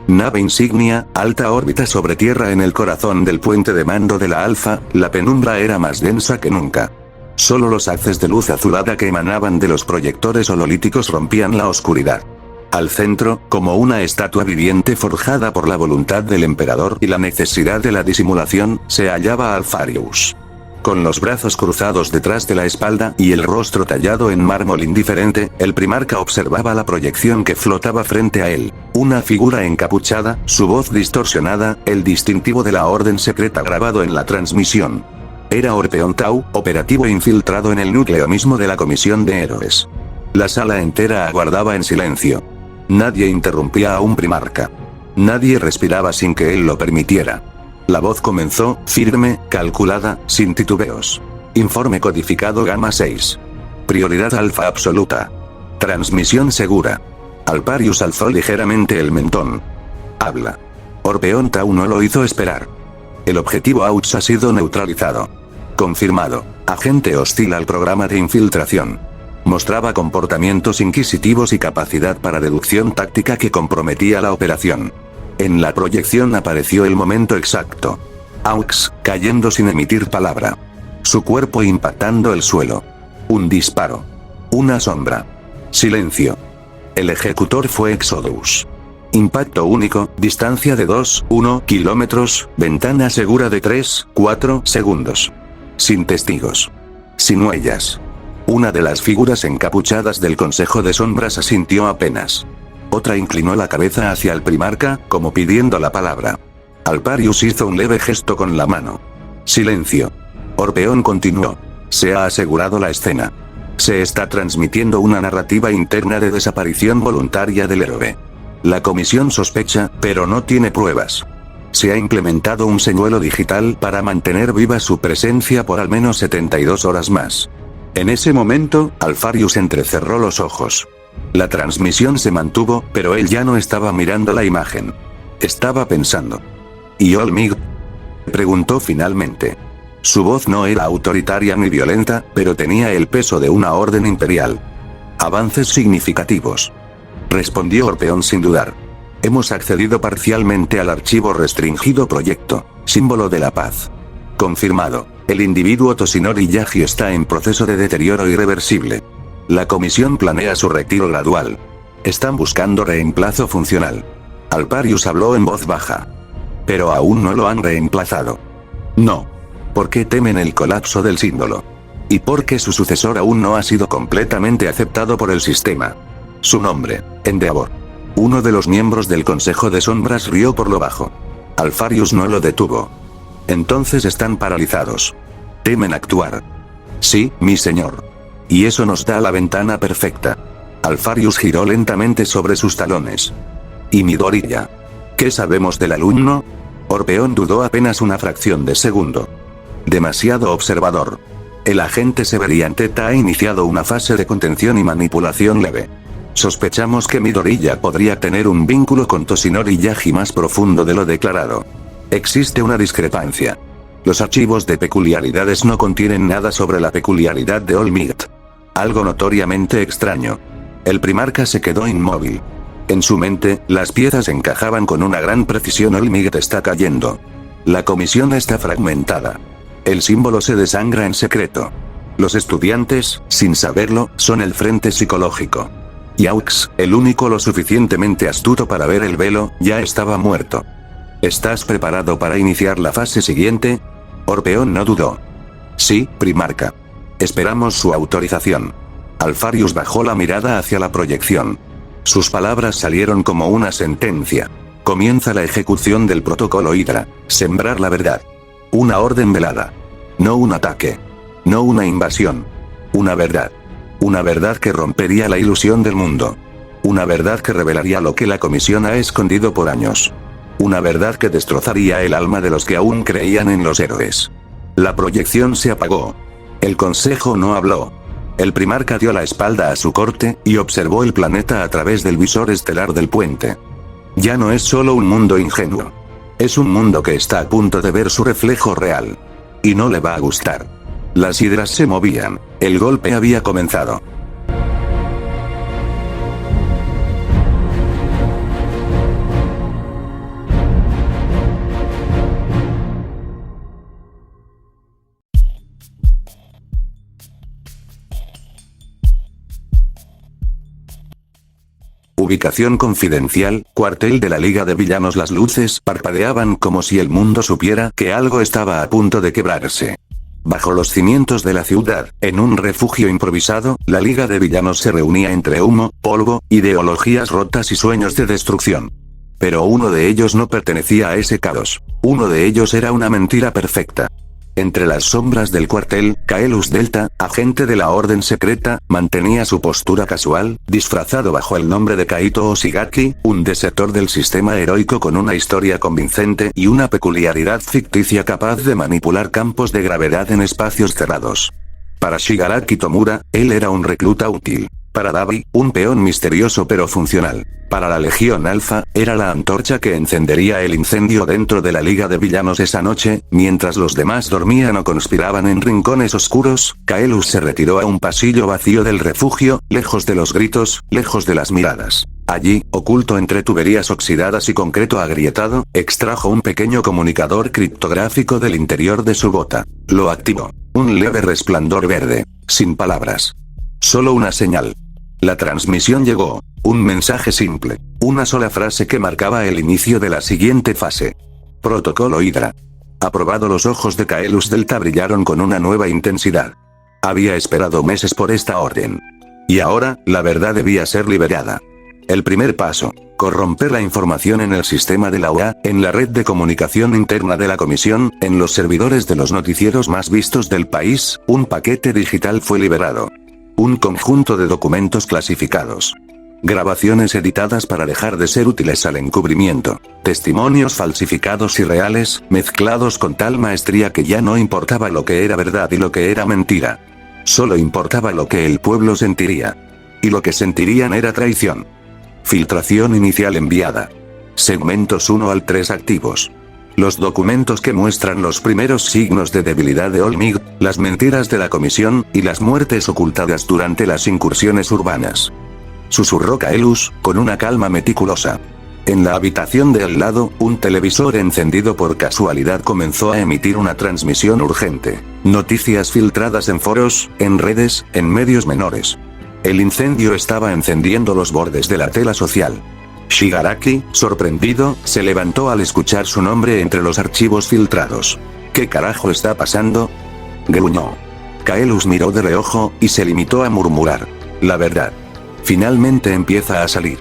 Nave insignia, alta órbita sobre Tierra en el corazón del puente de mando de la Alfa, la penumbra era más densa que nunca. Solo los haces de luz azulada que emanaban de los proyectores hololíticos rompían la oscuridad. Al centro, como una estatua viviente forjada por la voluntad del emperador y la necesidad de la disimulación, se hallaba Alfarius. Con los brazos cruzados detrás de la espalda y el rostro tallado en mármol indiferente, el primarca observaba la proyección que flotaba frente a él. Una figura encapuchada, su voz distorsionada, el distintivo de la orden secreta grabado en la transmisión. Era Orpeon Tau, operativo infiltrado en el núcleo mismo de la Comisión de Héroes. La sala entera aguardaba en silencio. Nadie interrumpía a un primarca. Nadie respiraba sin que él lo permitiera. La voz comenzó, firme, calculada, sin titubeos. Informe codificado Gamma 6. Prioridad alfa absoluta. Transmisión segura. Alfarius alzó ligeramente el mentón. Habla. Orpeon Tau no lo hizo esperar. El objetivo AUX ha sido neutralizado. Confirmado. Agente hostil al programa de infiltración. Mostraba comportamientos inquisitivos y capacidad para deducción táctica que comprometía la operación. En la proyección apareció el momento exacto. AUX, cayendo sin emitir palabra. Su cuerpo impactando el suelo. Un disparo. Una sombra. Silencio. El ejecutor fue Exodus. Impacto único, distancia de 2-1 kilómetros, ventana segura de 3-4 segundos. Sin testigos. Sin huellas. Una de las figuras encapuchadas del Consejo de Sombras asintió apenas. Otra inclinó la cabeza hacia el primarca, como pidiendo la palabra. Alfarius hizo un leve gesto con la mano. Silencio. Orpeon continuó. Se ha asegurado la escena. Se está transmitiendo una narrativa interna de desaparición voluntaria del héroe. La comisión sospecha, pero no tiene pruebas. Se ha implementado un señuelo digital para mantener viva su presencia por al menos 72 horas más. En ese momento, Alfarius entrecerró los ojos. La transmisión se mantuvo, pero él ya no estaba mirando la imagen. Estaba pensando. ¿Y Olmig? Preguntó finalmente. Su voz no era autoritaria ni violenta, pero tenía el peso de una orden imperial. Avances significativos. Respondió Orpeon sin dudar. Hemos accedido parcialmente al archivo restringido proyecto, símbolo de la paz. Confirmado. El individuo Toshinori Yagi está en proceso de deterioro irreversible. La comisión planea su retiro gradual. Están buscando reemplazo funcional. Alfarius habló en voz baja. Pero aún no lo han reemplazado. No. ¿Por qué temen el colapso del símbolo? ¿Y por qué su sucesor aún no ha sido completamente aceptado por el sistema? Su nombre, Endeavor. Uno de los miembros del Consejo de Sombras rió por lo bajo. Alfarius no lo detuvo. Entonces están paralizados. Temen actuar. Sí, mi señor. Y eso nos da la ventana perfecta. Alfarius giró lentamente sobre sus talones. ¿Y Midoriya? ¿Qué sabemos del alumno? Orpeon dudó apenas una fracción de segundo. Demasiado observador. El agente Severian Teta ha iniciado una fase de contención y manipulación leve. Sospechamos que Midoriya podría tener un vínculo con Toshinori Yagi más profundo de lo declarado. Existe una discrepancia. Los archivos de peculiaridades no contienen nada sobre la peculiaridad de Olmig. Algo notoriamente extraño. El primarca se quedó inmóvil. En su mente, las piezas encajaban con una gran precisión. Olmig está cayendo. La comisión está fragmentada. El símbolo se desangra en secreto. Los estudiantes, sin saberlo, son el frente psicológico. Yaux, el único lo suficientemente astuto para ver el velo, ya estaba muerto. ¿Estás preparado para iniciar la fase siguiente? Orpeon no dudó. Sí, primarca. Esperamos su autorización. Alfarius bajó la mirada hacia la proyección. Sus palabras salieron como una sentencia. Comienza la ejecución del protocolo Hydra, sembrar la verdad. Una orden velada. No un ataque. No una invasión. Una verdad. Una verdad que rompería la ilusión del mundo. Una verdad que revelaría lo que la comisión ha escondido por años. Una verdad que destrozaría el alma de los que aún creían en los héroes. La proyección se apagó. El consejo no habló. El primarca dio la espalda a su corte, y observó el planeta a través del visor estelar del puente. Ya no es solo un mundo ingenuo. Es un mundo que está a punto de ver su reflejo real. Y no le va a gustar. Las hidras se movían. El golpe había comenzado. Ubicación confidencial, cuartel de la Liga de Villanos. Las luces parpadeaban como si el mundo supiera que algo estaba a punto de quebrarse. Bajo los cimientos de la ciudad, en un refugio improvisado, la Liga de Villanos se reunía entre humo, polvo, ideologías rotas y sueños de destrucción. Pero uno de ellos no pertenecía a ese caos. Uno de ellos era una mentira perfecta. Entre las sombras del cuartel, Kaelus Delta, agente de la Orden Secreta, mantenía su postura casual, disfrazado bajo el nombre de Kaito Oshigaki, un desertor del sistema heroico con una historia convincente y una peculiaridad ficticia capaz de manipular campos de gravedad en espacios cerrados. Para Shigaraki Tomura, él era un recluta útil. Para Dabi, un peón misterioso pero funcional. Para la Legión Alpha, era la antorcha que encendería el incendio dentro de la Liga de Villanos esa noche. Mientras los demás dormían o conspiraban en rincones oscuros, Kaelus se retiró a un pasillo vacío del refugio, lejos de los gritos, lejos de las miradas. Allí, oculto entre tuberías oxidadas y concreto agrietado, extrajo un pequeño comunicador criptográfico del interior de su bota. Lo activó. Un leve resplandor verde. Sin palabras. Solo una señal. La transmisión llegó. Un mensaje simple. Una sola frase que marcaba el inicio de la siguiente fase. Protocolo Hydra. Aprobado. Los ojos de Kaelus Delta brillaron con una nueva intensidad. Había esperado meses por esta orden. Y ahora, la verdad debía ser liberada. El primer paso. Corromper la información en el sistema de la OEA, en la red de comunicación interna de la comisión, en los servidores de los noticieros más vistos del país. Un paquete digital fue liberado. Un conjunto de documentos clasificados. Grabaciones editadas para dejar de ser útiles al encubrimiento. Testimonios falsificados y reales, mezclados con tal maestría que ya no importaba lo que era verdad y lo que era mentira. Solo importaba lo que el pueblo sentiría. Y lo que sentirían era traición. Filtración inicial enviada. Segmentos 1 al 3 activos. Los documentos que muestran los primeros signos de debilidad de Olmig, las mentiras de la comisión, y las muertes ocultadas durante las incursiones urbanas. Susurró Kaelus, con una calma meticulosa. En la habitación de al lado, un televisor encendido por casualidad comenzó a emitir una transmisión urgente. Noticias filtradas en foros, en redes, en medios menores. El incendio estaba encendiendo los bordes de la tela social. Shigaraki, sorprendido, se levantó al escuchar su nombre entre los archivos filtrados. ¿Qué carajo está pasando? Gruñó. Kaelus miró de reojo, y se limitó a murmurar. La verdad. Finalmente empieza a salir.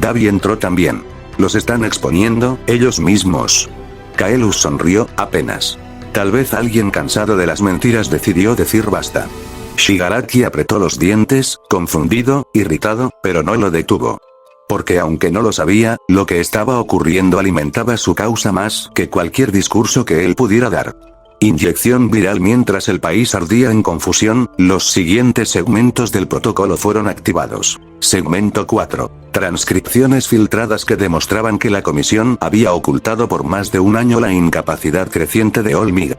Dabi entró también. Los están exponiendo, ellos mismos. Kaelus sonrió, apenas. Tal vez alguien cansado de las mentiras decidió decir basta. Shigaraki apretó los dientes, confundido, irritado, pero no lo detuvo. Porque aunque no lo sabía, lo que estaba ocurriendo alimentaba su causa más que cualquier discurso que él pudiera dar. Inyección viral. Mientras el país ardía en confusión, los siguientes segmentos del protocolo fueron activados. Segmento 4. Transcripciones filtradas que demostraban que la comisión había ocultado por más de un año la incapacidad creciente de Olmig.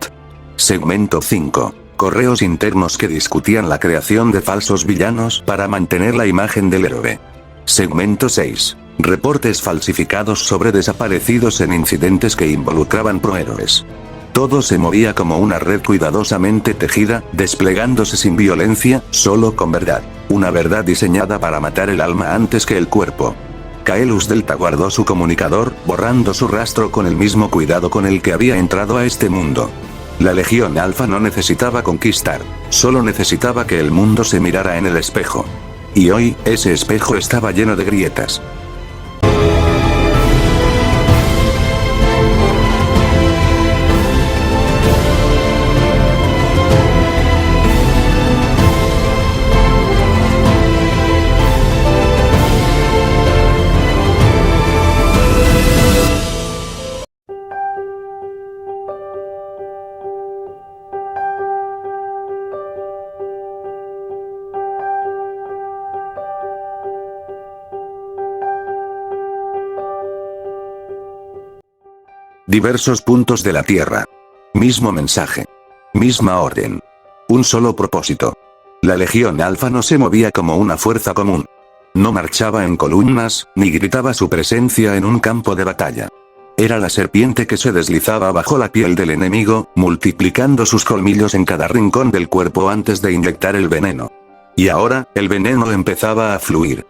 Segmento 5. Correos internos que discutían la creación de falsos villanos para mantener la imagen del héroe. Segmento 6. Reportes falsificados sobre desaparecidos en incidentes que involucraban prohéroes. Todo se movía como una red cuidadosamente tejida, desplegándose sin violencia, solo con verdad. Una verdad diseñada para matar el alma antes que el cuerpo. Kaelus Delta guardó su comunicador, borrando su rastro con el mismo cuidado con el que había entrado a este mundo. La Legión Alpha no necesitaba conquistar, solo necesitaba que el mundo se mirara en el espejo. Y hoy, ese espejo estaba lleno de grietas. Diversos puntos de la Tierra. Mismo mensaje. Misma orden. Un solo propósito. La Legión Alpha no se movía como una fuerza común. No marchaba en columnas, ni gritaba su presencia en un campo de batalla. Era la serpiente que se deslizaba bajo la piel del enemigo, multiplicando sus colmillos en cada rincón del cuerpo antes de inyectar el veneno. Y ahora, el veneno empezaba a fluir.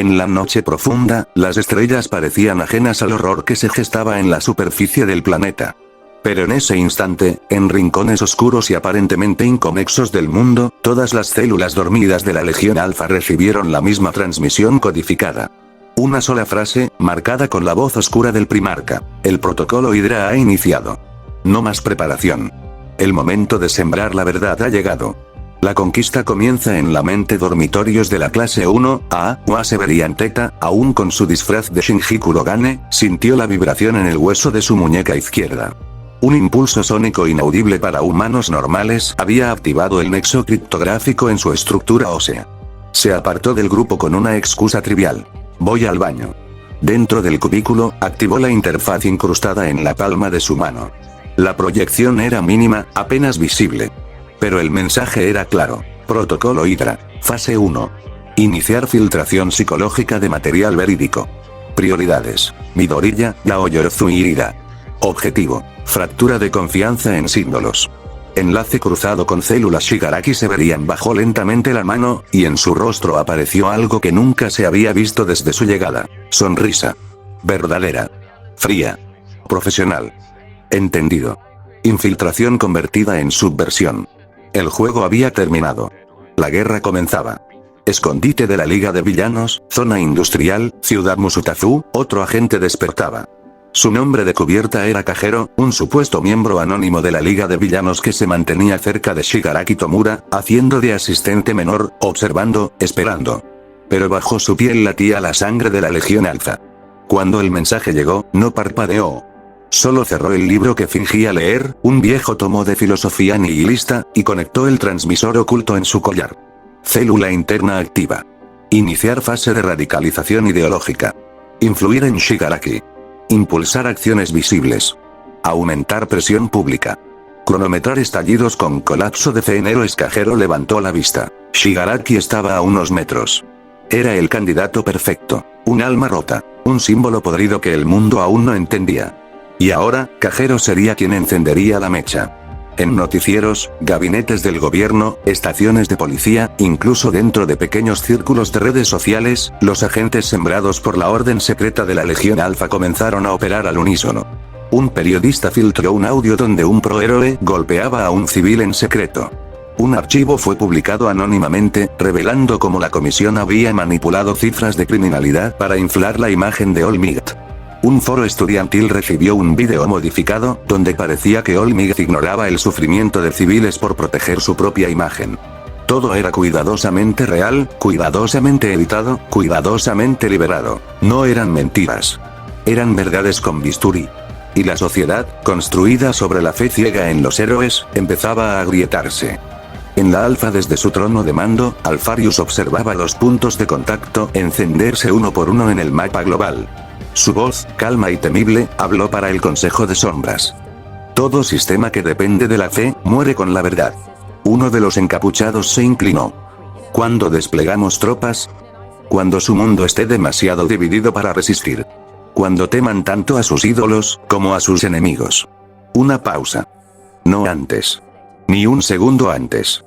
En la noche profunda, las estrellas parecían ajenas al horror que se gestaba en la superficie del planeta. Pero en ese instante, en rincones oscuros y aparentemente inconexos del mundo, todas las células dormidas de la Legión Alfa recibieron la misma transmisión codificada. Una sola frase, marcada con la voz oscura del primarca. El protocolo Hydra ha iniciado. No más preparación. El momento de sembrar la verdad ha llegado. La conquista comienza en la mente. Dormitorios de la clase 1A, Waseberian Theta, aún con su disfraz de Shinji Kurogane, sintió la vibración en el hueso de su muñeca izquierda. Un impulso sónico inaudible para humanos normales había activado el nexo criptográfico en su estructura ósea. Se apartó del grupo con una excusa trivial. Voy al baño. Dentro del cubículo, activó la interfaz incrustada en la palma de su mano. La proyección era mínima, apenas visible. Pero el mensaje era claro. Protocolo Hydra. Fase 1. Iniciar filtración psicológica de material verídico. Prioridades. Midoriya, Yaoyorozu y Ira. Objetivo. Fractura de confianza en símbolos. Enlace cruzado con células Shigaraki. Severian bajó lentamente la mano, y en su rostro apareció algo que nunca se había visto desde su llegada. Sonrisa. Verdadera. Fría. Profesional. Entendido. Infiltración convertida en subversión. El juego había terminado. La guerra comenzaba. Escondite de la Liga de Villanos, zona industrial, Ciudad Musutafu, otro agente despertaba. Su nombre de cubierta era Kajero, un supuesto miembro anónimo de la Liga de Villanos que se mantenía cerca de Shigaraki Tomura, haciendo de asistente menor, observando, esperando. Pero bajo su piel latía la sangre de la Legión Alfa. Cuando el mensaje llegó, no parpadeó. Solo cerró el libro que fingía leer, un viejo tomo de filosofía nihilista, y conectó el transmisor oculto en su collar. Célula interna activa. Iniciar fase de radicalización ideológica. Influir en Shigaraki. Impulsar acciones visibles. Aumentar presión pública. Cronometrar estallidos con colapso de fe. En héroes. Kajero levantó la vista. Shigaraki estaba a unos metros. Era el candidato perfecto. Un alma rota. Un símbolo podrido que el mundo aún no entendía. Y ahora, Kajero sería quien encendería la mecha. En noticieros, gabinetes del gobierno, estaciones de policía, incluso dentro de pequeños círculos de redes sociales, los agentes sembrados por la orden secreta de la Legión Alfa comenzaron a operar al unísono. Un periodista filtró un audio donde un prohéroe golpeaba a un civil en secreto. Un archivo fue publicado anónimamente, revelando cómo la comisión había manipulado cifras de criminalidad para inflar la imagen de All Might. Un foro estudiantil recibió un vídeo modificado, donde parecía que All Might ignoraba el sufrimiento de civiles por proteger su propia imagen. Todo era cuidadosamente real, cuidadosamente editado, cuidadosamente liberado. No eran mentiras. Eran verdades con bisturí. Y la sociedad, construida sobre la fe ciega en los héroes, empezaba a agrietarse. En la Alfa, desde su trono de mando, Alfarius observaba los puntos de contacto encenderse uno por uno en el mapa global. Su voz, calma y temible, habló para el Consejo de Sombras. Todo sistema que depende de la fe, muere con la verdad. Uno de los encapuchados se inclinó. ¿Cuándo desplegamos tropas? Cuando su mundo esté demasiado dividido para resistir. Cuando teman tanto a sus ídolos, como a sus enemigos. Una pausa. No antes. Ni un segundo antes.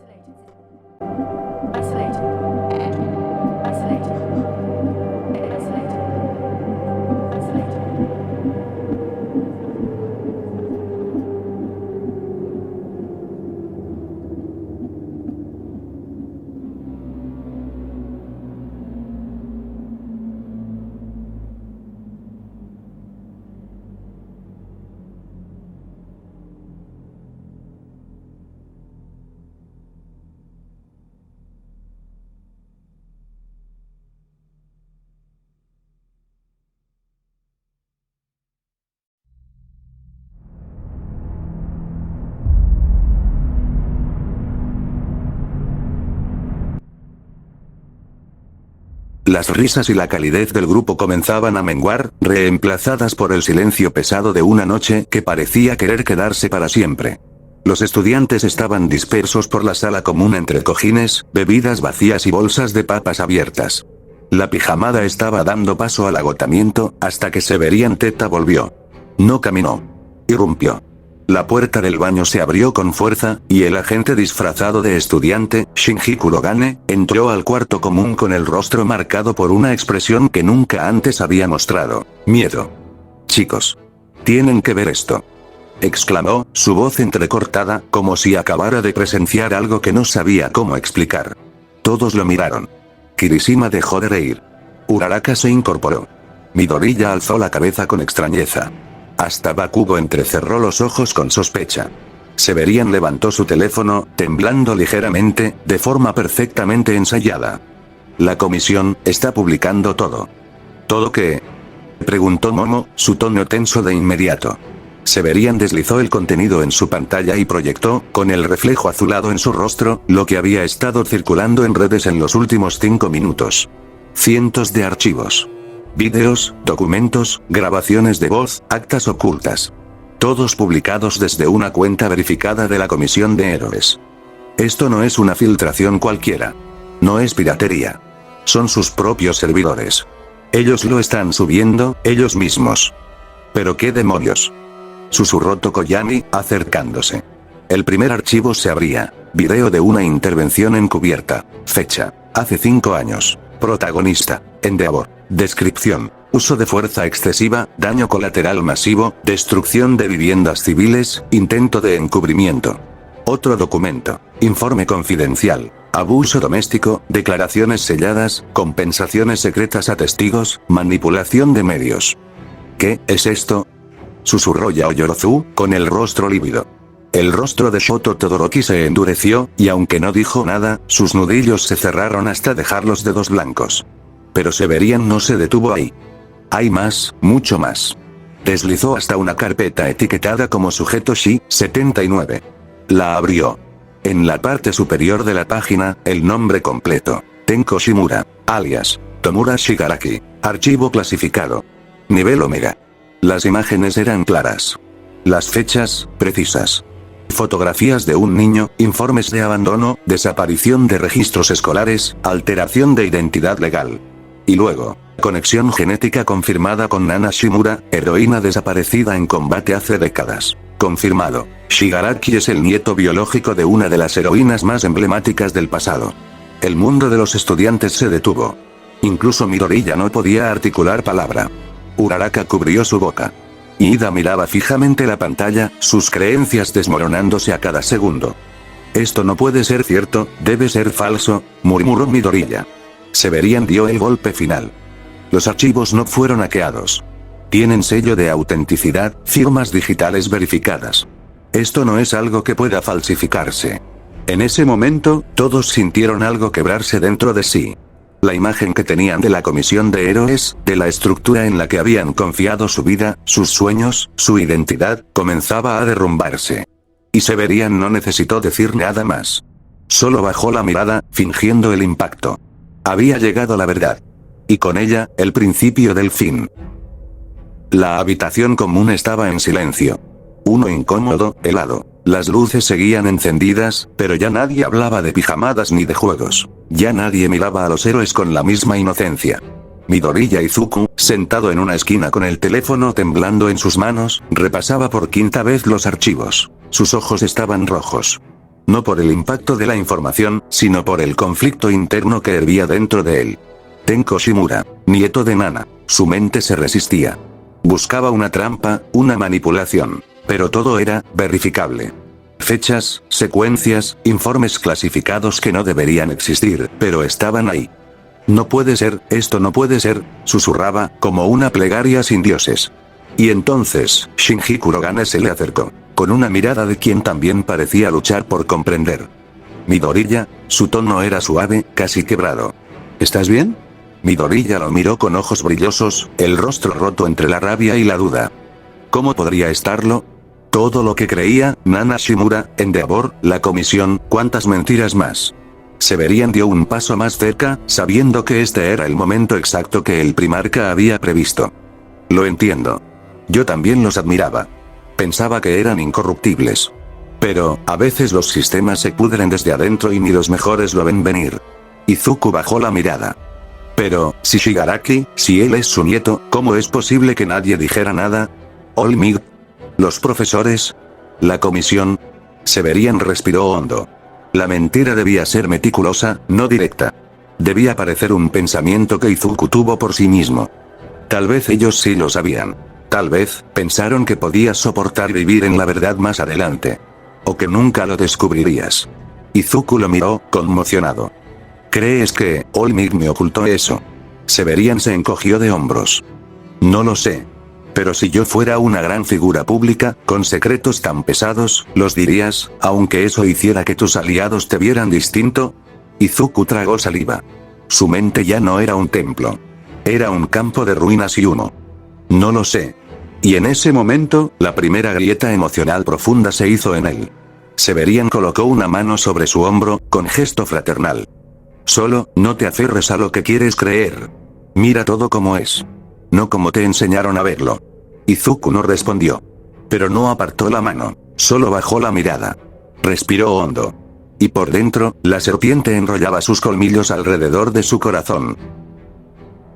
Las risas y la calidez del grupo comenzaban a menguar, reemplazadas por el silencio pesado de una noche que parecía querer quedarse para siempre. Los estudiantes estaban dispersos por la sala común entre cojines, bebidas vacías y bolsas de papas abiertas. La pijamada estaba dando paso al agotamiento, hasta que Severian Theta volvió. No caminó. Irrumpió. La puerta del baño se abrió con fuerza, y el agente disfrazado de estudiante, Shinji Kurogane, entró al cuarto común con el rostro marcado por una expresión que nunca antes había mostrado: miedo. Chicos, tienen que ver esto, exclamó, su voz entrecortada, como si acabara de presenciar algo que no sabía cómo explicar. Todos lo miraron. Kirishima dejó de reír. Uraraka se incorporó. Midoriya alzó la cabeza con extrañeza. Hasta Bakugo entrecerró los ojos con sospecha. Severian levantó su teléfono, temblando ligeramente, de forma perfectamente ensayada. La comisión está publicando todo. ¿Todo qué?, preguntó Momo, su tono tenso de inmediato. Severian deslizó el contenido en su pantalla y proyectó, con el reflejo azulado en su rostro, lo que había estado circulando en redes en los últimos 5 minutos. Cientos de archivos. Vídeos, documentos, grabaciones de voz, actas ocultas. Todos publicados desde una cuenta verificada de la Comisión de Héroes. Esto no es una filtración cualquiera. No es piratería. Son sus propios servidores. Ellos lo están subiendo, ellos mismos. ¿Pero qué demonios?, susurró Tokoyami, acercándose. El primer archivo se abría. Video de una intervención encubierta. Fecha: hace 5 años. Protagonista: Endeavor. Descripción: uso de fuerza excesiva, daño colateral masivo, destrucción de viviendas civiles, intento de encubrimiento. Otro documento: informe confidencial. Abuso doméstico, declaraciones selladas, compensaciones secretas a testigos, manipulación de medios. ¿Qué es esto?, susurró Yaoyorozu, con el rostro lívido. El rostro de Shoto Todoroki se endureció, y aunque no dijo nada, sus nudillos se cerraron hasta dejar los dedos blancos. Pero Severian no se detuvo ahí. Hay más, mucho más. Deslizó hasta una carpeta etiquetada como sujeto Shi-79. La abrió. En la parte superior de la página, el nombre completo: Tenko Shimura, alias Tomura Shigaraki. Archivo clasificado. Nivel Omega. Las imágenes eran claras. Las fechas, precisas. Fotografías de un niño, informes de abandono, desaparición de registros escolares, alteración de identidad legal. Y luego, conexión genética confirmada con Nana Shimura, heroína desaparecida en combate hace décadas. Confirmado. Shigaraki es el nieto biológico de una de las heroínas más emblemáticas del pasado. El mundo de los estudiantes se detuvo. Incluso Midoriya no podía articular palabra. Uraraka cubrió su boca. Ida miraba fijamente la pantalla, sus creencias desmoronándose a cada segundo. Esto no puede ser cierto, debe ser falso, murmuró Midoriya. Severian dio el golpe final. Los archivos no fueron hackeados. Tienen sello de autenticidad, firmas digitales verificadas. Esto no es algo que pueda falsificarse. En ese momento, todos sintieron algo quebrarse dentro de sí. La imagen que tenían de la Comisión de Héroes, de la estructura en la que habían confiado su vida, sus sueños, su identidad, comenzaba a derrumbarse. Y Severian no necesitó decir nada más. Solo bajó la mirada, fingiendo el impacto. Había llegado la verdad. Y con ella, el principio del fin. La habitación común estaba en silencio. Uno incómodo, helado. Las luces seguían encendidas, pero ya nadie hablaba de pijamadas ni de juegos. Ya nadie miraba a los héroes con la misma inocencia. Midoriya Izuku, sentado en una esquina con el teléfono temblando en sus manos, repasaba por 5ª vez los archivos. Sus ojos estaban rojos. No por el impacto de la información, sino por el conflicto interno que hervía dentro de él. Tenko Shimura, nieto de Nana. Su mente se resistía. Buscaba una trampa, una manipulación. Pero todo era verificable. Fechas, secuencias, informes clasificados que no deberían existir, pero estaban ahí. No puede ser, esto no puede ser, susurraba, como una plegaria sin dioses. Y entonces, Shinji Kurogane se le acercó, con una mirada de quien también parecía luchar por comprender. Midoriya, su tono era suave, casi quebrado. ¿Estás bien? Midoriya lo miró con ojos brillosos, el rostro roto entre la rabia y la duda. ¿Cómo podría estarlo? Todo lo que creía, Nana Shimura, Endeavor, la comisión, cuántas mentiras más. Severian dio un paso más cerca, sabiendo que este era el momento exacto que el primarca había previsto. Lo entiendo. Yo también los admiraba. Pensaba que eran incorruptibles. Pero, a veces los sistemas se pudren desde adentro y ni los mejores lo ven venir. Izuku bajó la mirada. Pero, si Shigaraki, si él es su nieto, ¿cómo es posible que nadie dijera nada? Olmig. Los profesores. ¿La comisión? Severian respiró hondo. La mentira debía ser meticulosa, no directa. Debía parecer un pensamiento que Izuku tuvo por sí mismo. Tal vez ellos sí lo sabían. Tal vez, pensaron que podías soportar vivir en la verdad más adelante. O que nunca lo descubrirías. Izuku lo miró, conmocionado. ¿Crees que Olmig me ocultó eso? Severian se encogió de hombros. No lo sé. Pero si yo fuera una gran figura pública, con secretos tan pesados, ¿los dirías, aunque eso hiciera que tus aliados te vieran distinto? Izuku tragó saliva. Su mente ya no era un templo. Era un campo de ruinas y humo. No lo sé. Y en ese momento, la primera grieta emocional profunda se hizo en él. Severian colocó una mano sobre su hombro, con gesto fraternal. Solo, no te aferres a lo que quieres creer. Mira todo como es. No como te enseñaron a verlo. Izuku no respondió. Pero no apartó la mano, solo bajó la mirada. Respiró hondo. Y por dentro, la serpiente enrollaba sus colmillos alrededor de su corazón.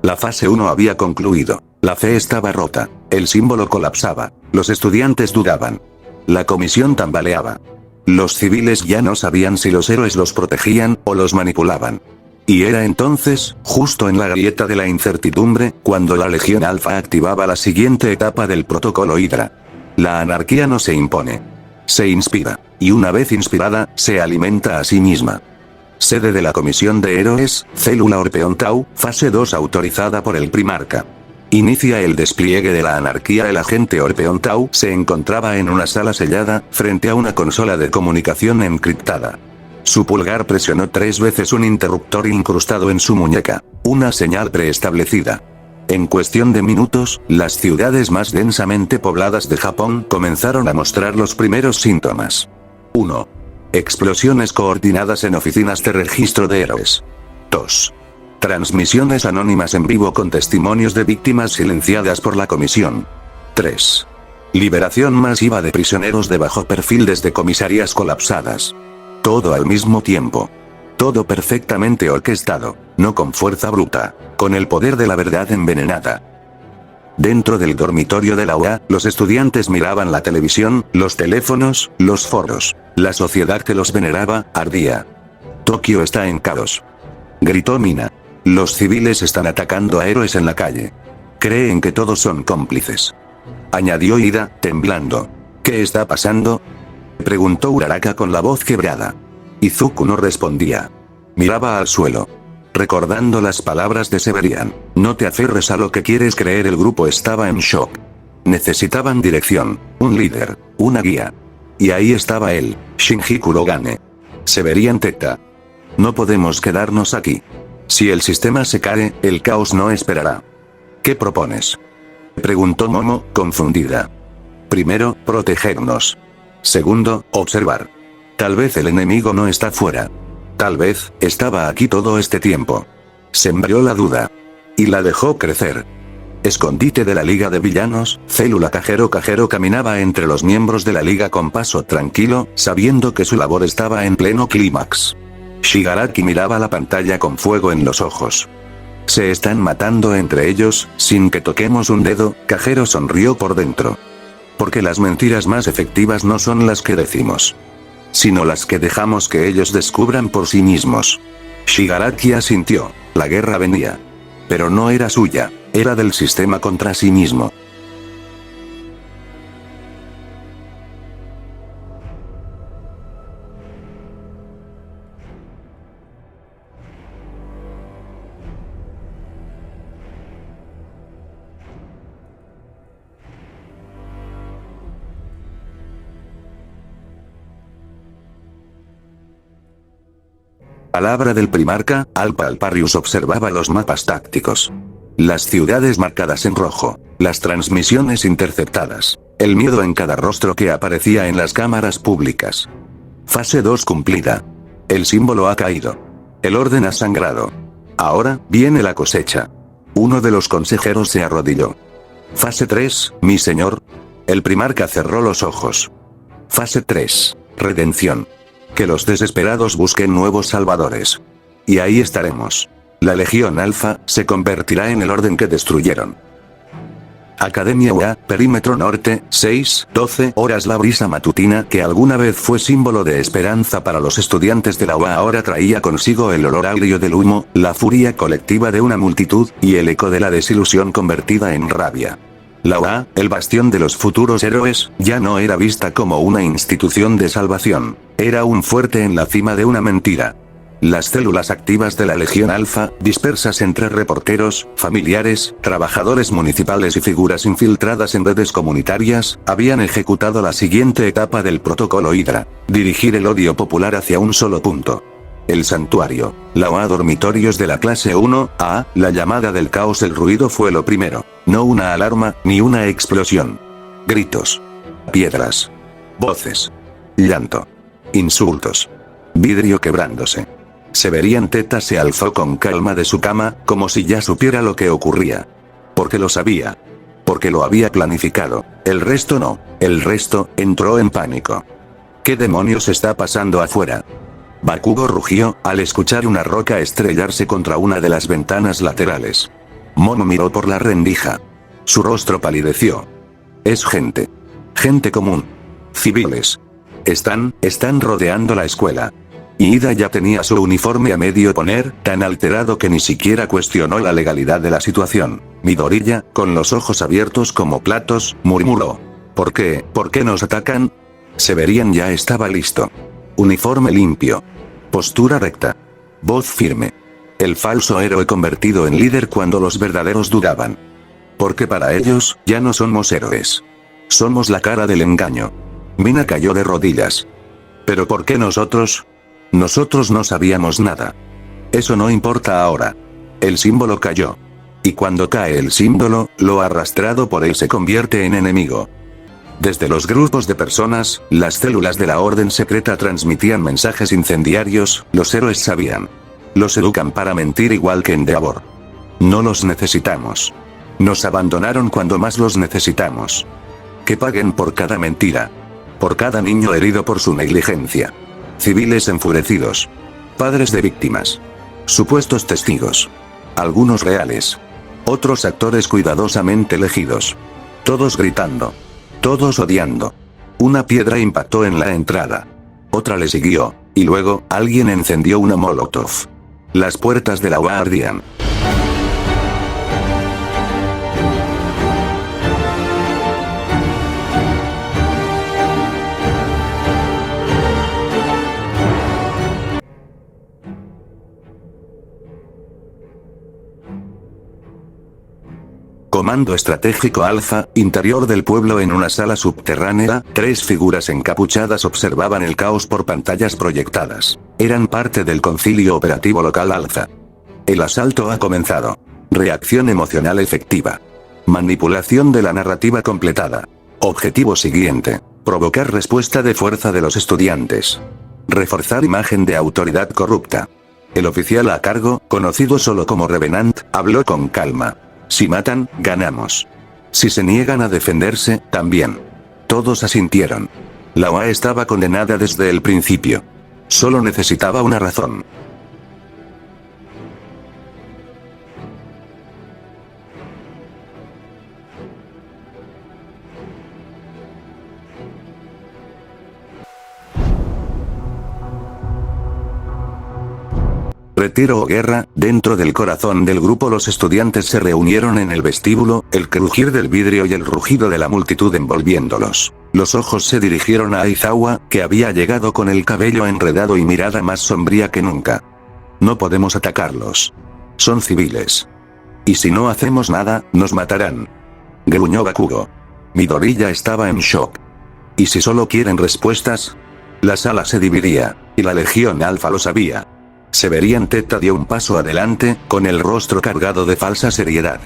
La fase 1 había concluido. La fe estaba rota. El símbolo colapsaba. Los estudiantes dudaban. La comisión tambaleaba. Los civiles ya no sabían si los héroes los protegían o los manipulaban. Y era entonces, justo en la grieta de la incertidumbre, cuando la Legión Alfa activaba la siguiente etapa del protocolo Hydra. La anarquía no se impone. Se inspira. Y una vez inspirada, se alimenta a sí misma. Sede de la Comisión de Héroes, Célula Orpeon Tau, fase 2 autorizada por el Primarca. Inicia el despliegue de la anarquía. El agente Orpeon Tau se encontraba en una sala sellada, frente a una consola de comunicación encriptada. Su pulgar presionó 3 veces un interruptor incrustado en su muñeca, una señal preestablecida. En cuestión de minutos, las ciudades más densamente pobladas de Japón comenzaron a mostrar los primeros síntomas. 1. Explosiones coordinadas en oficinas de registro de héroes. 2. Transmisiones anónimas en vivo con testimonios de víctimas silenciadas por la comisión. 3. Liberación masiva de prisioneros de bajo perfil desde comisarías colapsadas. Todo al mismo tiempo. Todo perfectamente orquestado, no con fuerza bruta, con el poder de la verdad envenenada. Dentro del dormitorio de la UA, los estudiantes miraban la televisión, los teléfonos, los foros. La sociedad que los veneraba, ardía. Tokio está en caos. Gritó Mina. Los civiles están atacando a héroes en la calle. Creen que todos son cómplices. Añadió Ida, temblando. ¿Qué está pasando? Preguntó Uraraka con la voz quebrada. Izuku no respondía. Miraba al suelo. Recordando las palabras de Severian. No te aferres a lo que quieres creer. El grupo estaba en shock. Necesitaban dirección, un líder, una guía. Y ahí estaba él, Shinji Kurogane. Severian Teta. No podemos quedarnos aquí. Si el sistema se cae, el caos no esperará. ¿Qué propones? Preguntó Momo, confundida. Primero, protegernos. Segundo, observar. Tal vez el enemigo no está fuera. Tal vez, estaba aquí todo este tiempo. Sembró la duda. Y la dejó crecer. Escondite de la Liga de Villanos, Célula Cajero caminaba entre los miembros de la Liga con paso tranquilo, sabiendo que su labor estaba en pleno clímax. Shigaraki miraba la pantalla con fuego en los ojos. Se están matando entre ellos, sin que toquemos un dedo. Cajero sonrió por dentro. Porque las mentiras más efectivas no son las que decimos, sino las que dejamos que ellos descubran por sí mismos. Shigaraki asintió. La guerra venía. Pero no era suya, era del sistema contra sí mismo. Palabra del primarca, Alpa Alparius observaba los mapas tácticos. Las ciudades marcadas en rojo, las transmisiones interceptadas, el miedo en cada rostro que aparecía en las cámaras públicas. Fase 2 cumplida. El símbolo ha caído. El orden ha sangrado. Ahora, viene la cosecha. Uno de los consejeros se arrodilló. Fase 3, mi señor. El primarca cerró los ojos. Fase 3, redención. Que los desesperados busquen nuevos salvadores. Y ahí estaremos. La Legión Alfa se convertirá en el orden que destruyeron. Academia UA, Perímetro Norte, 6:12 horas. La brisa matutina que alguna vez fue símbolo de esperanza para los estudiantes de la UA ahora traía consigo el olor agrio del humo, la furia colectiva de una multitud, y el eco de la desilusión convertida en rabia. La UA, el bastión de los futuros héroes, ya no era vista como una institución de salvación. Era un fuerte en la cima de una mentira. Las células activas de la Legión Alfa, dispersas entre reporteros, familiares, trabajadores municipales y figuras infiltradas en redes comunitarias, habían ejecutado la siguiente etapa del protocolo Hydra: dirigir el odio popular hacia un solo punto. El santuario. La UA, dormitorios de la clase 1A, la llamada del caos. El ruido fue lo primero. No una alarma, ni una explosión. Gritos. Piedras. Voces. Llanto. Insultos. Vidrio quebrándose. Severian Teta se alzó con calma de su cama, como si ya supiera lo que ocurría. Porque lo sabía. Porque lo había planificado. El resto no. El resto entró en pánico. ¿Qué demonios está pasando afuera? Bakugo rugió, al escuchar una roca estrellarse contra una de las ventanas laterales. Momo miró por la rendija. Su rostro palideció. Es gente. Gente común. Civiles. Están rodeando la escuela. Y Ida ya tenía su uniforme a medio poner, tan alterado que ni siquiera cuestionó la legalidad de la situación. Midoriya, con los ojos abiertos como platos, murmuró. ¿Por qué nos atacan? Severian ya estaba listo. Uniforme limpio. Postura recta. Voz firme. El falso héroe convertido en líder cuando los verdaderos dudaban. Porque para ellos, ya no somos héroes. Somos la cara del engaño. Mina cayó de rodillas. ¿Pero por qué nosotros? Nosotros no sabíamos nada. Eso no importa ahora. El símbolo cayó. Y cuando cae el símbolo, lo arrastrado por él se convierte en enemigo. Desde los grupos de personas, las células de la Orden Secreta transmitían mensajes incendiarios. Los héroes sabían. Los educan para mentir igual que Endeavor. No los necesitamos. Nos abandonaron cuando más los necesitamos. Que paguen por cada mentira. Por cada niño herido por su negligencia. Civiles enfurecidos. Padres de víctimas. Supuestos testigos. Algunos reales. Otros actores cuidadosamente elegidos. Todos gritando. Todos odiando. Una piedra impactó en la entrada. Otra le siguió, y luego, alguien encendió una molotov. Las puertas de la UA ardían. Comando Estratégico Alfa, interior del pueblo. En una sala subterránea, 3 figuras encapuchadas observaban el caos por pantallas proyectadas. Eran parte del concilio operativo local Alfa. El asalto ha comenzado. Reacción emocional efectiva. Manipulación de la narrativa completada. Objetivo siguiente: provocar respuesta de fuerza de los estudiantes. Reforzar imagen de autoridad corrupta. El oficial a cargo, conocido solo como Revenant, habló con calma. Si matan, ganamos. Si se niegan a defenderse, también. Todos asintieron. La UA estaba condenada desde el principio. Solo necesitaba una razón. Retiro o guerra. Dentro del corazón del grupo los estudiantes se reunieron en el vestíbulo, el crujir del vidrio y el rugido de la multitud envolviéndolos. Los ojos se dirigieron a Aizawa, que había llegado con el cabello enredado y mirada más sombría que nunca. No podemos atacarlos. Son civiles. Y si no hacemos nada, nos matarán. Gruñó Bakugo. Midoriya estaba en shock. ¿Y si solo quieren respuestas? La sala se dividía, y la Legión Alfa lo sabía. Severian Teta dio un paso adelante, con el rostro cargado de falsa seriedad.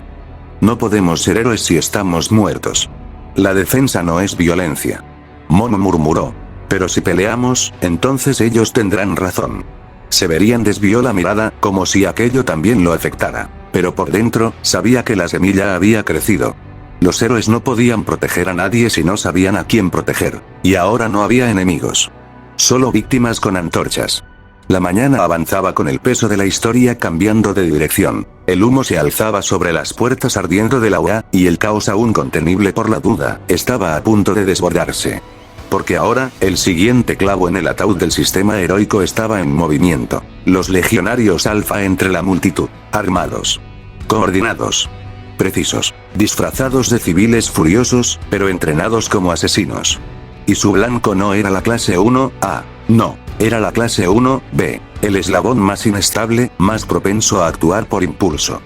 No podemos ser héroes si estamos muertos. La defensa no es violencia. Momo murmuró. Pero si peleamos, entonces ellos tendrán razón. Severian desvió la mirada, como si aquello también lo afectara. Pero por dentro, sabía que la semilla había crecido. Los héroes no podían proteger a nadie si no sabían a quién proteger. Y ahora no había enemigos. Solo víctimas con antorchas. La mañana avanzaba con el peso de la historia cambiando de dirección. El humo se alzaba sobre las puertas ardiendo de la UA, y el caos aún contenible por la duda, estaba a punto de desbordarse. Porque ahora, el siguiente clavo en el ataúd del sistema heroico estaba en movimiento. Los legionarios alfa entre la multitud. Armados. Coordinados. Precisos. Disfrazados de civiles furiosos, pero entrenados como asesinos. Y su blanco no era la clase 1A, no. Era la clase 1B, el eslabón más inestable, más propenso a actuar por impulso.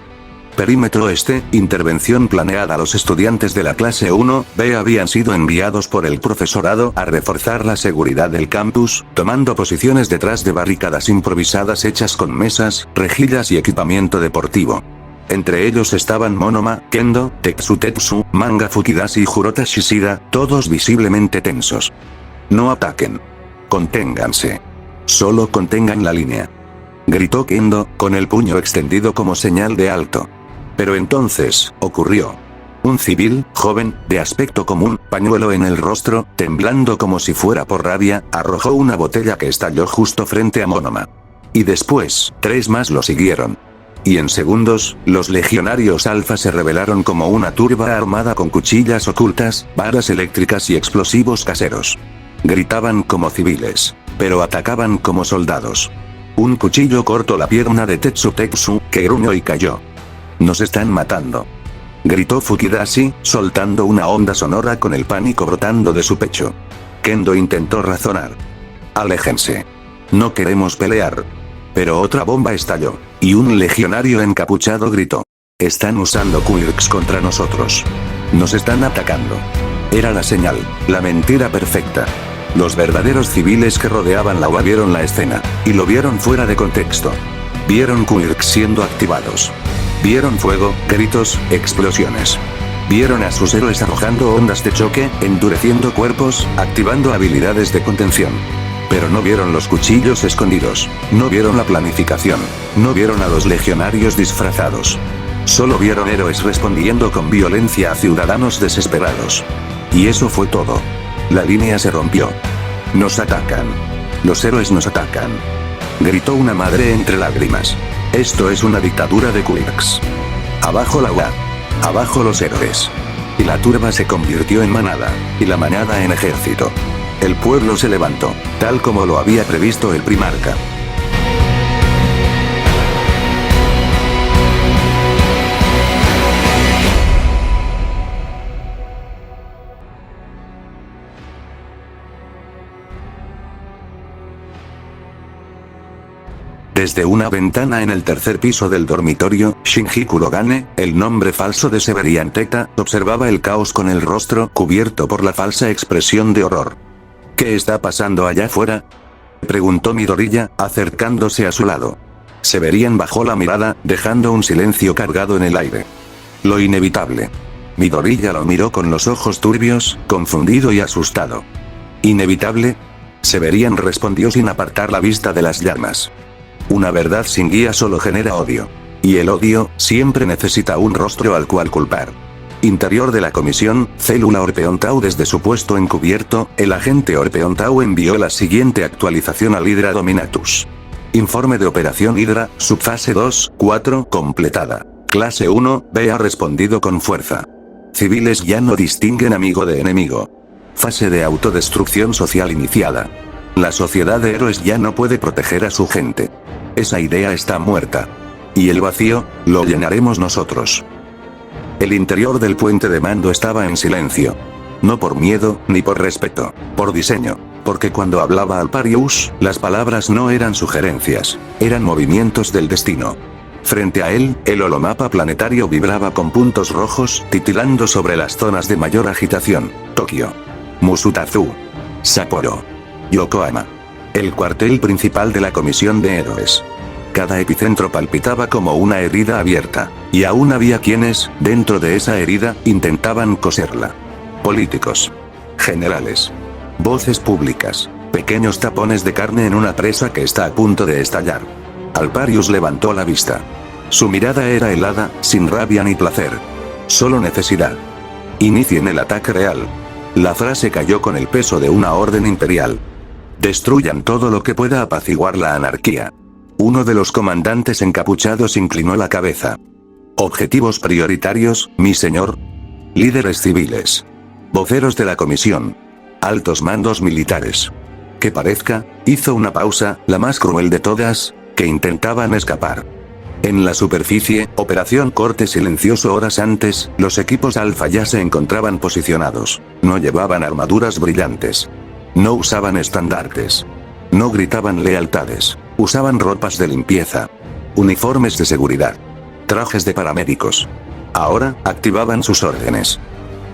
Perímetro este, intervención planeada. Los estudiantes de la clase 1B habían sido enviados por el profesorado a reforzar la seguridad del campus, tomando posiciones detrás de barricadas improvisadas hechas con mesas, rejillas y equipamiento deportivo. Entre ellos estaban Monoma, Kendo, Tetsu, Manga Fukidashi y Jurota Shishida, todos visiblemente tensos. No ataquen. Conténganse. Solo contengan la línea. Gritó Kendo, con el puño extendido como señal de alto. Pero entonces, ocurrió. Un civil, joven, de aspecto común, pañuelo en el rostro, temblando como si fuera por rabia, arrojó una botella que estalló justo frente a Monoma. Y después, 3 más lo siguieron. Y en segundos, los legionarios alfa se rebelaron como una turba armada con cuchillas ocultas, varas eléctricas y explosivos caseros. Gritaban como civiles, pero atacaban como soldados. Un cuchillo cortó la pierna de Tetsu, que gruñó y cayó. Nos están matando. Gritó Fukidashi, soltando una onda sonora con el pánico brotando de su pecho. Kendo intentó razonar. Aléjense. No queremos pelear. Pero otra bomba estalló, y un legionario encapuchado gritó. Están usando quirks contra nosotros. Nos están atacando. Era la señal, la mentira perfecta. Los verdaderos civiles que rodeaban la UA vieron la escena, y lo vieron fuera de contexto. Vieron quirks siendo activados. Vieron fuego, gritos, explosiones. Vieron a sus héroes arrojando ondas de choque, endureciendo cuerpos, activando habilidades de contención. Pero no vieron los cuchillos escondidos, no vieron la planificación, no vieron a los legionarios disfrazados. Solo vieron héroes respondiendo con violencia a ciudadanos desesperados. Y eso fue todo. La línea se rompió. Nos atacan. Los héroes nos atacan. Gritó una madre entre lágrimas. Esto es una dictadura de quirks. Abajo la UA. Abajo los héroes. Y la turba se convirtió en manada, y la manada en ejército. El pueblo se levantó, tal como lo había previsto el primarca. Desde una ventana en el tercer piso del dormitorio, Shinji Kurogane, el nombre falso de Severian Teta, observaba el caos con el rostro cubierto por la falsa expresión de horror. ¿Qué está pasando allá afuera?, preguntó Midoriya, acercándose a su lado. Severian bajó la mirada, dejando un silencio cargado en el aire. Lo inevitable. Midoriya lo miró con los ojos turbios, confundido y asustado. ¿Inevitable? Severian respondió sin apartar la vista de las llamas. Una verdad sin guía solo genera odio. Y el odio, siempre necesita un rostro al cual culpar. Interior de la comisión, célula Orpeon Tau. Desde su puesto encubierto, el agente Orpeon Tau envió la siguiente actualización al Hydra Dominatus. Informe de operación Hydra, subfase 2-4, completada. Clase 1B ha respondido con fuerza. Civiles ya no distinguen amigo de enemigo. Fase de autodestrucción social iniciada. La sociedad de héroes ya no puede proteger a su gente. Esa idea está muerta. Y el vacío, lo llenaremos nosotros. El interior del puente de mando estaba en silencio. No por miedo, ni por respeto, por diseño. Porque cuando hablaba Alparius, las palabras no eran sugerencias, eran movimientos del destino. Frente a él, el holomapa planetario vibraba con puntos rojos, titilando sobre las zonas de mayor agitación. Tokio. Musutazu. Sapporo. Yokohama. El cuartel principal de la Comisión de Héroes. Cada epicentro palpitaba como una herida abierta, y aún había quienes, dentro de esa herida, intentaban coserla. Políticos. Generales. Voces públicas. Pequeños tapones de carne en una presa que está a punto de estallar. Alparius levantó la vista. Su mirada era helada, sin rabia ni placer. Solo necesidad. Inicien el ataque real. La frase cayó con el peso de una orden imperial. Destruyan todo lo que pueda apaciguar la anarquía. Uno de los comandantes encapuchados inclinó la cabeza. Objetivos prioritarios, mi señor. Líderes civiles. Voceros de la comisión. Altos mandos militares. Que parezca, hizo una pausa, la más cruel de todas, que intentaban escapar. En la superficie, operación corte silencioso horas antes, los equipos alfa ya se encontraban posicionados. No llevaban armaduras brillantes. No usaban estandartes. No gritaban lealtades. Usaban ropas de limpieza. Uniformes de seguridad. Trajes de paramédicos. Ahora, activaban sus órdenes.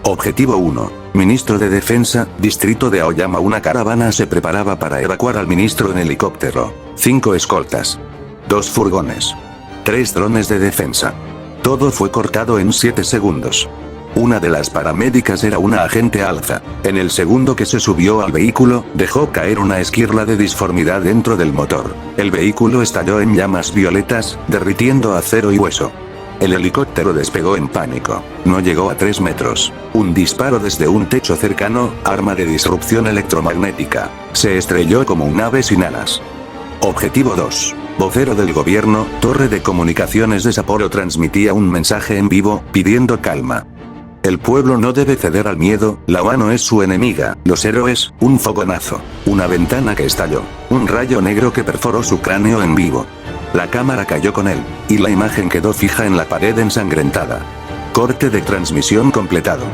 Objetivo 1. Ministro de Defensa, Distrito de Aoyama. Una caravana se preparaba para evacuar al ministro en helicóptero. 5 escoltas. 2 furgones. 3 drones de defensa. Todo fue cortado en 7 segundos. Una de las paramédicas era una agente alfa. En el segundo que se subió al vehículo, dejó caer una esquirla de disformidad dentro del motor. El vehículo estalló en llamas violetas, derritiendo acero y hueso. El helicóptero despegó en pánico. No llegó a 3 metros. Un disparo desde un techo cercano, arma de disrupción electromagnética. Se estrelló como un ave sin alas. Objetivo 2. Vocero del gobierno, torre de comunicaciones de Sapporo transmitía un mensaje en vivo, pidiendo calma. El pueblo no debe ceder al miedo, la ONU es su enemiga, los héroes, un fogonazo. Una ventana que estalló. Un rayo negro que perforó su cráneo en vivo. La cámara cayó con él, y la imagen quedó fija en la pared ensangrentada. Corte de transmisión completado.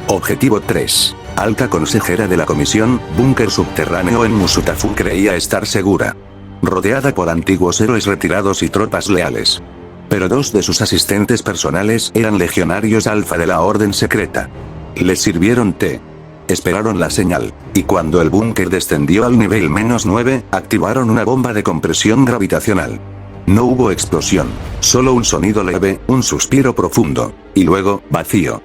Objetivo 3. Alta consejera de la comisión, búnker subterráneo en Musutafu creía estar segura. Rodeada por antiguos héroes retirados y tropas leales. Pero 2 de sus asistentes personales eran legionarios alfa de la orden secreta. Les sirvieron té. Esperaron la señal, y cuando el búnker descendió al nivel -9, activaron una bomba de compresión gravitacional. No hubo explosión, solo un sonido leve, un suspiro profundo, y luego, vacío.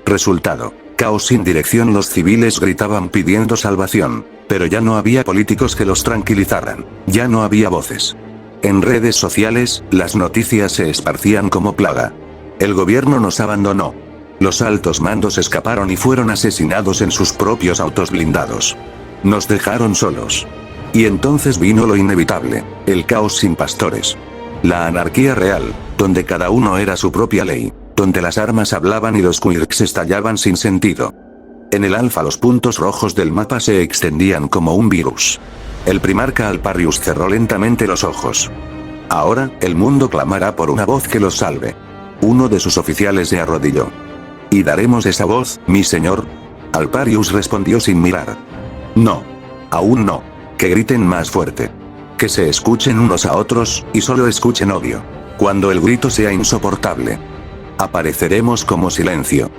Resultado: caos sin dirección. Los civiles gritaban pidiendo salvación, pero ya no había políticos que los tranquilizaran, ya no había voces. En redes sociales, las noticias se esparcían como plaga. El gobierno nos abandonó. Los altos mandos escaparon y fueron asesinados en sus propios autos blindados. Nos dejaron solos. Y entonces vino lo inevitable, el caos sin pastores. La anarquía real, donde cada uno era su propia ley, donde las armas hablaban y los quirks estallaban sin sentido. En el alfa los puntos rojos del mapa se extendían como un virus. El primarca Alparius cerró lentamente los ojos. Ahora, el mundo clamará por una voz que los salve. Uno de sus oficiales se arrodilló. ¿Y daremos esa voz, mi señor? Alparius respondió sin mirar. No. Aún no. Que griten más fuerte. Que se escuchen unos a otros, y solo escuchen odio. Cuando el grito sea insoportable, apareceremos como silencio.